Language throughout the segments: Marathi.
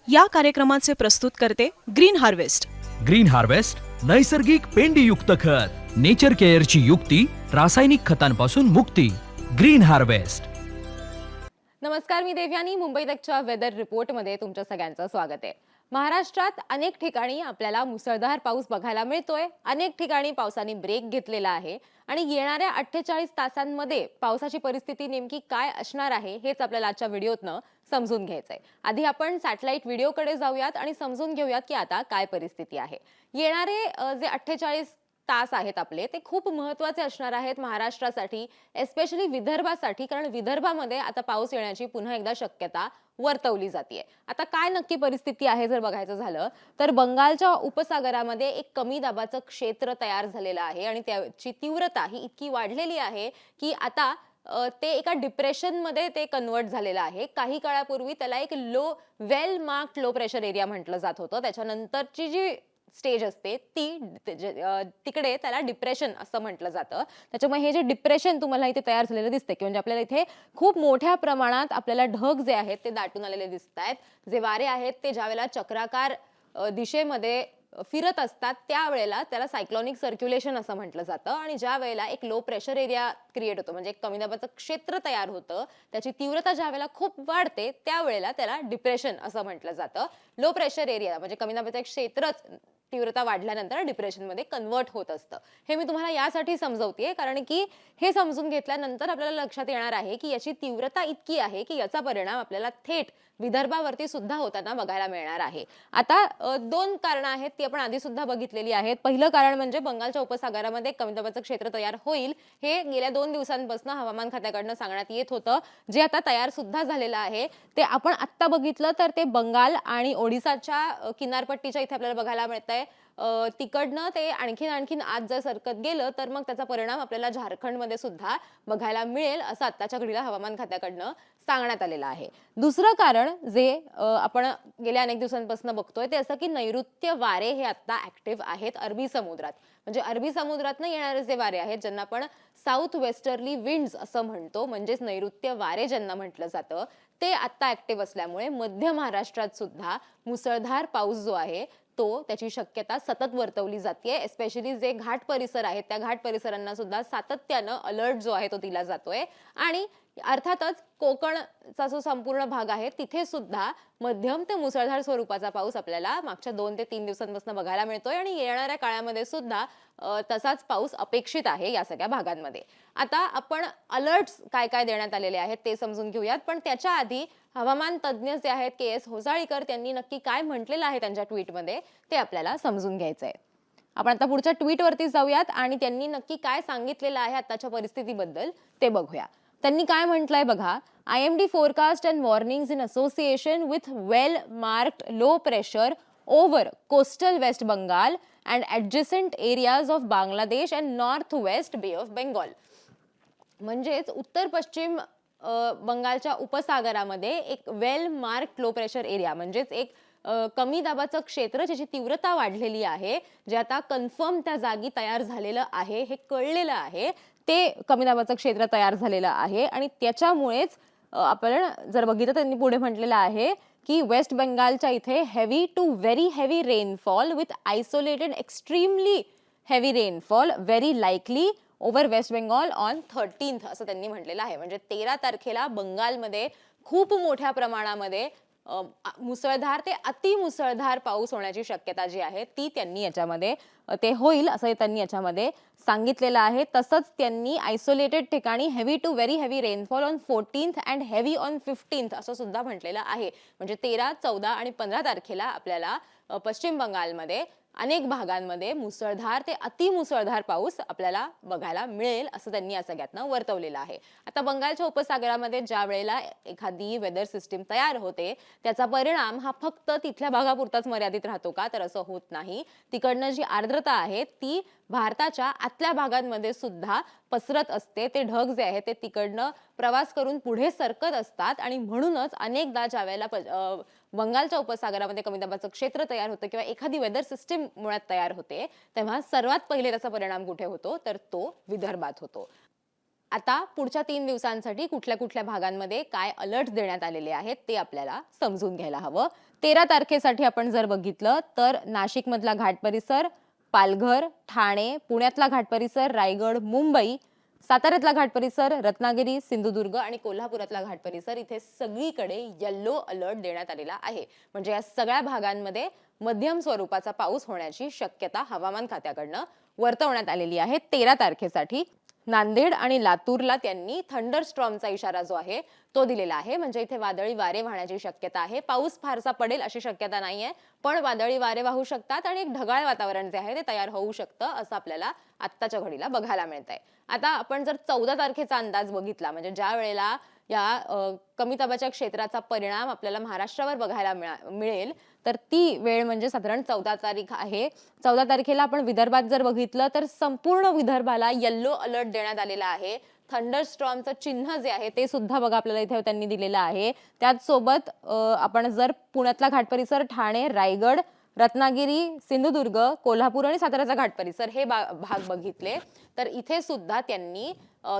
या कार्यक्रमाचे प्रस्तुत करते ग्रीन हार्वेस्ट. ग्रीन हार्वेस्ट नैसर्गिक पेंडीयुक्त खत, नेचर केअरची युक्ती, रासायनिक खतांपासून मुक्ती. Green harvest. नमस्कार, मी देवयानी. मुंबई तकच्या वेदर रिपोर्टमध्ये तुमच्या सगळ्यांचं स्वागत आहे. महाराष्ट्रात अनेक ठिकाणी आपल्याला मुसळधार पाऊस बघायला मिळतोय. अनेक ठिकाणी पावसाने ब्रेक घेतलेला आहे आणि येणाऱ्या 48 तासांमध्ये पावसाची परिस्थिती नेमकी काय असणार आहे हेच आपल्याला आजच्या व्हिडिओतनं समजून घ्यायचंय. आधी आपण सॅटेलाइट व्हिडिओकडे जाऊयात आणि समजून घेऊयात की आता काय परिस्थिती आहे. येणारे जे 48 तास आहेत आपले ते खूप महत्त्वाचे असणार आहेत महाराष्ट्रासाठी, एस्पेशली विदर्भासाठी, कारण विदर्भामध्ये आता पाऊस येण्याची पुन्हा एकदा शक्यता वर्तवली जाते. आता काय नक्की परिस्थिती आहे जर बघायचं झालं तर बंगालच्या उपसागरामध्ये एक कमी दाबाचं क्षेत्र तयार झालेलं आहे आणि त्याची तीव्रता ही इतकी वाढलेली आहे की आता ते एका डिप्रेशन मध्ये ते कन्वर्ट झालेलं आहे. काही काळापूर्वी त्याला एक वेल मार्क्ड लो प्रेशर एरिया म्हटलं जात होतं. त्याच्यानंतरची जी स्टेज असते ती तिकडे त्याला डिप्रेशन असं म्हटलं जातं. त्याच्यामुळे हे जे डिप्रेशन तुम्हाला इथे तयार झालेलं दिसते की म्हणजे आपल्याला इथे खूप मोठ्या प्रमाणात आपल्याला ढग जे आहेत ते दाटून आलेले दिसत आहेत. जे वारे आहेत ते ज्यावेळेला चक्राकार दिशेमध्ये फिरत असतात त्यावेळेला त्याला सायक्लॉनिक सर्क्युलेशन असं म्हटलं जातं आणि ज्या वेळेला एक लो प्रेशर एरिया क्रिएट होतो म्हणजे एक कमी दाबाचं क्षेत्र तयार होतं, त्याची तीव्रता ज्या वेळेला खूप वाढते त्यावेळेला त्याला डिप्रेशन असं म्हटलं जातं. लो प्रेशर एरिया म्हणजे कमी दाबाचं क्षेत्रच तीव्रता वाढल्यानंतर डिप्रेशन मध्ये कन्वर्ट होत असतं. हे मी तुम्हाला यासाठी समजवतेय कारण की हे समजून घेतल्यानंतर आपल्याला लक्षात येणार आहे की याची तीव्रता इतकी आहे की याचा परिणाम आपल्याला थेट विदर्भावरती सुद्धा होताना बघायला मिळणार आहे. आता दोन कारणं आहेत ती आपण आधी सुद्धा बघितलेली आहेत. पहिलं कारण म्हणजे बंगालच्या उपसागरामध्ये कमी दाबाचं क्षेत्र तयार होईल हे गेल्या 2 दिवसांपासून हवामान खात्याकडनं सांगण्यात येत होतं, जे आता तयार सुद्धा झालेलं आहे. ते आपण आत्ता बघितलं तर ते बंगाल आणि ओडिसाच्या किनारपट्टीच्या इथे आपल्याला बघायला मिळतंय. तिकडनं ते आणखीन आज जर सरकत गेलं तर मग त्याचा परिणाम आपल्याला झारखंडमध्ये सुद्धा बघायला मिळेल असं आत्ताच्या घडीला हवामान खात्याकडनं सांगण्यात आलेलं आहे. दुसरं कारण जे आपण गेल्या अनेक दिवसांपासून बघतोय ते असं की नैऋत्य वारे हे आता ऍक्टिव्ह आहेत अरबी समुद्रात. म्हणजे अरबी समुद्रातनं येणारे जे वारे आहेत ज्यांना आपण साऊथ वेस्टर्ली विंड्स असं म्हणतो, म्हणजेच नैऋत्य वारे ज्यांना म्हटलं जातं, ते आता ऍक्टिव्ह असल्यामुळे मध्य महाराष्ट्रात सुद्धा मुसळधार पाऊस जो आहे तो त्याची शक्यता सतत वर्तवली जाते. एस्पेशली जे घाट परिसर आहेत त्या घाट परिसरांना सुद्धा सातत्यानं अलर्ट जो आहे तो दिला जातोय आणि अर्थातच कोकणचा जो संपूर्ण भाग आहे तिथे सुद्धा मध्यम ते मुसळधार स्वरूपाचा पाऊस आपल्याला मागच्या 2 ते 3 दिवसांपासून बघायला मिळतोय आणि येणाऱ्या काळामध्ये सुद्धा तसाच पाऊस अपेक्षित आहे या सगळ्या भागांमध्ये. आता आपण अलर्ट्स काय काय देण्यात आलेले आहेत ते समजून घेऊयात, पण त्याच्या आधी हवामान तज्ज्ञ जे आहेत KS होसाळीकर त्यांनी नक्की काय म्हटलेलं आहे त्यांच्या ट्विटमध्ये ते आपल्याला समजून घ्यायचंय. आपण आता पुढच्या ट्विटवरती जाऊयात आणि त्यांनी नक्की काय सांगितलेलं आहे आताच्या परिस्थितीबद्दल ते बघूया. त्यांनी काय म्हटलंय बघा. IMD forecast and warnings in association with well marked low pressure over coastal West Bengal and adjacent areas of Bangladesh and northwest Bay of Bengal. म्हणजेच उत्तर पश्चिम बंगालच्या उपसागरामध्ये एक वेल मार्क लो प्रेशर एरिया म्हणजेच एक कमी दाबाचं क्षेत्र ज्याची तीव्रता वाढलेली आहे, जे आता कन्फर्म त्या जागी तयार झालेलं आहे, हे कळलेलं आहे. ते कमी दाबाचं क्षेत्र तयार झालेलं आहे आणि त्याच्यामुळेच आपण जर बघितलं त्यांनी पुढे म्हटलेलं आहे की वेस्ट बेंगालच्या इथे heavy to very heavy rainfall with isolated extremely heavy rainfall very likely over West Bengal on 13th असं त्यांनी म्हटलेलं आहे. म्हणजे 13 तारखेला बंगालमध्ये खूप मोठ्या प्रमाणामध्ये मुसळधार ते अतिमुसळधार पाऊस होण्याची शक्यता जी आहे ती त्यांनी याच्यामध्ये ते होईल असं त्यांनी याच्यामध्ये सांगितलेलं आहे. तसंच त्यांनी आयसोलेटेड ठिकाणी heavy to very heavy rainfall on 14th and heavy on 15th असं सुद्धा म्हटलेलं आहे. म्हणजे 13, 14 आणि 15 तारखेला आपल्याला पश्चिम बंगालमध्ये अनेक भागांमध्ये मुसळधार ते अतिमुसळधार पाऊस आपल्याला बघायला मिळेल असं त्यांनी या सगळ्यातनं वर्तवलेलं आहे. आता बंगालच्या उपसागरामध्ये ज्या वेळेला एखादी वेदर सिस्टीम तयार होते त्याचा परिणाम हा फक्त तिथल्या भागापुरताच मर्यादित राहतो का, तर असं होत नाही. तिकडनं जी आर्द्रता आहे ती भारताच्या आतल्या भागांमध्ये सुद्धा पसरत असते. ते ढग जे आहे ते तिकडनं प्रवास करून पुढे सरकत असतात आणि म्हणूनच अनेकदा ज्या वेळेला बंगालच्या उपसागरामध्ये कमी दाबाचं क्षेत्र तयार होतं किंवा एखादी वेदर सिस्टीम मुळात तयार होते तेव्हा सर्वात पहिले त्याचा परिणाम कुठे होतो तर तो विदर्भात होतो. आता पुढच्या 3 दिवसांसाठी कुठल्या कुठल्या भागांमध्ये काय अलर्ट देण्यात आलेले आहेत ते आपल्याला समजून घ्यायला हवं. 13 तारखेसाठी आपण जर बघितलं तर नाशिकमधला घाट परिसर, पालघर, ठाणे, पुण्यातला घाट परिसर, रायगड, मुंबई, साताऱ्यातला घाट परिसर, रत्नागिरी, सिंधुदुर्ग आणि कोल्हापुरातला घाट परिसर इथे सगळीकडे येलो अलर्ट देण्यात आलेला आहे. म्हणजे या सगळ्या भागांमध्ये मध्यम स्वरूपाचा पाऊस होण्याची शक्यता हवामान खात्याकडनं वर्तवण्यात आलेली आहे 13 तारखेसाठी. नांदेड आणि लातूरला त्यांनी थंडरस्टॉर्मचा इशारा जो आहे तो दिलेला आहे. म्हणजे इथे वादळी वारे वाहण्याची शक्यता आहे. पाऊस फारसा पडेल अशी शक्यता नाहीये, पण वादळी वारे वाहू शकतात आणि एक ढगाळ वातावरण जे आहे ते तयार होऊ शकतं असं आपल्याला आत्ताच्या घडीला बघायला मिळतंय. आता आपण जर 14 तारखेचा अंदाज बघितला, म्हणजे ज्या वेळेला या कमी दाबाच्या क्षेत्राचा परिणाम आपल्याला महाराष्ट्रावर बघायला मिळेल, तर ती वेळ म्हणजे साधारण 14 तारीख आहे. 14 तारखेला आपण विदर्भात जर बघितलं तर संपूर्ण विदर्भाला येलो अलर्ट देण्यात आलेला आहे. थंडरस्टॉर्मचं चिन्ह जे आहे ते सुद्धा बघा आपल्याला इथे त्यांनी दिलेलं आहे. त्याचसोबत आपण जर पुण्यातला घाट परिसर, ठाणे, रायगड, रत्नागिरी, सिंधुदुर्ग, कोल्हापूर आणि साताऱ्याचा घाट परिसर हे भाग बघितले तर इथे सुद्धा त्यांनी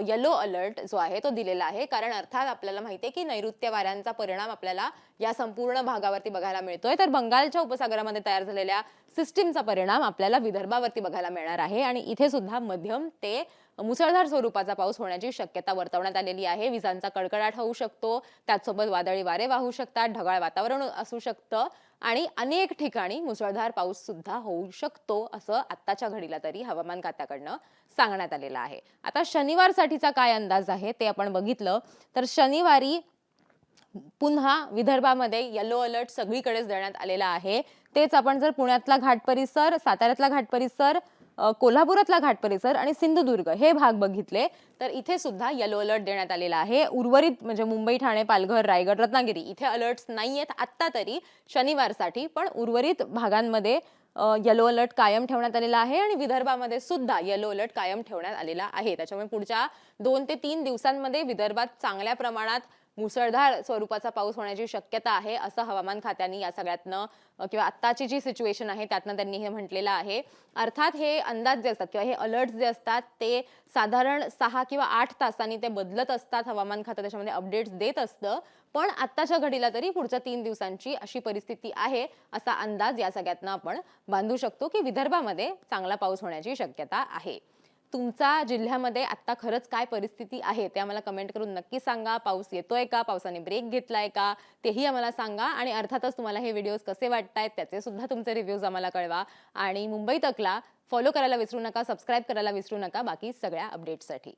येलो अलर्ट जो आहे तो दिलेला आहे. कारण अर्थात आपल्याला माहिती आहे की नैऋत्य वाऱ्यांचा परिणाम आपल्याला या संपूर्ण भागावरती बघायला मिळतोय. तर बंगालच्या उपसागरामध्ये तयार झालेल्या सिस्टीमचा परिणाम आपल्याला विदर्भावरती बघायला मिळणार आहे आणि इथे सुद्धा मध्यम ते मुसळधार स्वरूपाचा पाऊस होण्याची शक्यता वर्तवण्यात आलेली आहे. विजांचा कडकडाट होऊ शकतो, त्याचसोबत वादळी वारे वाहू शकतात, ढगाळ वातावरण असू शकतं आणि अनेक ठिकाणी मुसळधार पाऊस सुद्धा होऊ शकतो असं आत्ताच्या घडीला तरी हवामान खात्याकडनं सांगण्यात आलेलं आहे. आता शनिवारसाठीचा काय अंदाज आहे ते आपण बघितलं तर शनिवारी पुन्हा विदर्भामध्ये येलो अलर्ट सगळीकडेच देण्यात आलेला आहे. तेच आपण जर पुण्यातला घाट परिसर, साताऱ्यातला घाट परिसर, कोल्हापुरातला घाट परिसर आणि सिंधुदुर्ग हे भाग बघितले तर इथे सुद्धा येलो अलर्ट देण्यात आलेला आहे. उर्वरित म्हणजे मुंबई, ठाणे, पालघर, रायगड, रत्नागिरी इथे अलर्ट्स नाहीयेत आत्ता तरी शनिवारसाठी, पण उर्वरित भागांमध्ये येलो अलर्ट कायम ठेवण्यात आलेला आहे आणि विदर्भामध्ये सुद्धा येलो अलर्ट कायम ठेवण्यात आलेला आहे. त्याच्यामुळे पुढच्या 2 ते 3 दिवसांमध्ये विदर्भात चांगल्या प्रमाणात मुसळधार स्वरूपाचा पाऊस होण्याची शक्यता आहे असं हवामान खात्याने या सगळ्यातनं किंवा आत्ताची जी सिच्युएशन आहे त्यातनं त्यांनी हे म्हटलेलं आहे. अर्थात हे अंदाज जे असतात किंवा हे अलर्ट जे असतात ते साधारण 6 किंवा 8 तासांनी ते बदलत असतात. हवामान खातं त्याच्यामध्ये अपडेट्स देत असतं, पण आत्ताच्या घडीला तरी पुढच्या 3 दिवसांची अशी परिस्थिती आहे असा अंदाज या सगळ्यातनं आपण बांधू शकतो की विदर्भामध्ये चांगला पाऊस होण्याची शक्यता आहे. तुमचा जिल्ह्यामध्ये आता खरंच काय परिस्थिती आहे ते आम्हाला कमेंट करून नक्की सांगा. पाऊस येतोय का, पावसाने ब्रेक घेतलाय का तेही आम्हाला सांगा आणि अर्थातच तुम्हाला हे व्हिडिओज कसे वाटतायत त्याचे सुद्धा तुमचे रिव्ह्यूज आम्हाला कळवा आणि मुंबई तकला फॉलो करायला विसरू नका, सबस्क्राईब करायला विसरू नका बाकी सगळ्या अपडेट्ससाठी.